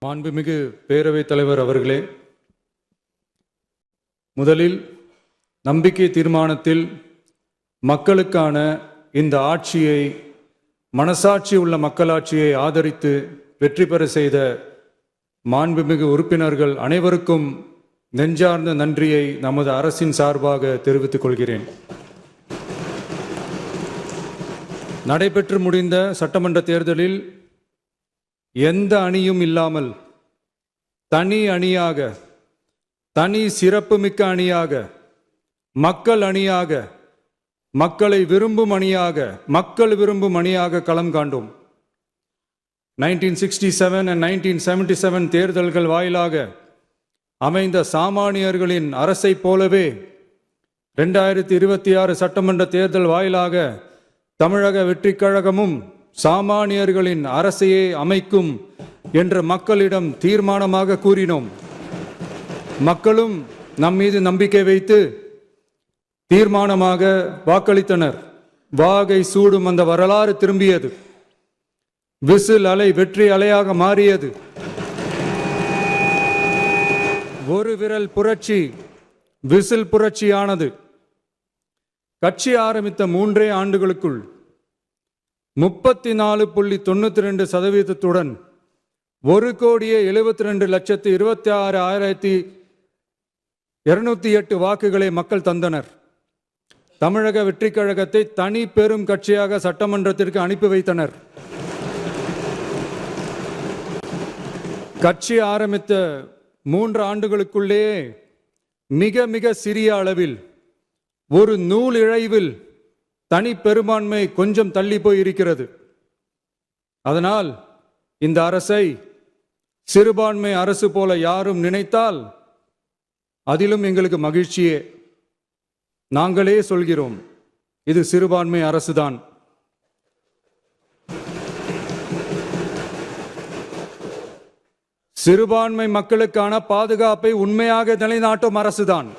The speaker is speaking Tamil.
மாண்புமிகு பேரவைத் தலைவர் அவர்களே, முதலில் நம்பிக்கை தீர்மானத்தில் மக்களுக்கான இந்த ஆட்சியை, மனசாட்சி உள்ள மக்களாட்சியை ஆதரித்து வெற்றி பெற செய்த மாண்புமிகு உறுப்பினர்கள் அனைவருக்கும் நெஞ்சார்ந்த நன்றியை நமது அரசின் சார்பாக தெரிவித்துக் கொள்கிறேன். நடைபெற்று முடிந்த சட்டமன்ற தேர்தலில் எந்த அணியும் இல்லாமல் தனி அணியாக, தனி சிறப்புமிக்க அணியாக, மக்கள் அணியாக, மக்களை விரும்பும் அணியாக, மக்கள் விரும்பும் அணியாக களம் காண்டோம். 1967 and 1977 தேர்தல்கள் வாயிலாக அமைந்த சாமானியர்களின் அரசை போலவே 2026 சட்டமன்ற தேர்தல் வாயிலாக தமிழக வெற்றிக் கழகமும் சாமானியர்களின் அரசையே அமைக்கும் என்று மக்களிடம் தீர்மானமாக கூறினோம். மக்களும் நம் மீது நம்பிக்கை வைத்து தீர்மானமாக வாக்களித்தனர். வாகை சூடும் அந்த வரலாறு திரும்பியது. விசில் அலை வெற்றி அலையாக மாறியது. ஒரு விரல் புரட்சி விசில் புரட்சியானது. கட்சி ஆரம்பித்த 3 ஆண்டுகளுக்குள் 34.92% 1,72,26,208 வாக்குகளை மக்கள் தந்தனர். தமிழக வெற்றிக் கழகத்தை தனி பெரும் கட்சியாக சட்டமன்றத்திற்கு அனுப்பி வைத்தனர். கட்சி ஆரம்பித்த 3 ஆண்டுகளுக்குள்ளேயே மிக மிக சிறிய அளவில், ஒரு நூல் இழைவில் தனி பெரும்பான்மை கொஞ்சம் தள்ளி போய் இருக்கிறது. அதனால் இந்த அரசை சிறுபான்மை அரசு போல யாரும் நினைத்தால் அதிலும் எங்களுக்கு மகிழ்ச்சியே. நாங்களே சொல்கிறோம், இது சிறுபான்மை அரசுதான். சிறுபான்மை மக்களுக்கான பாதுகாப்பை உண்மையாக நிலைநாட்டும் அரசுதான்.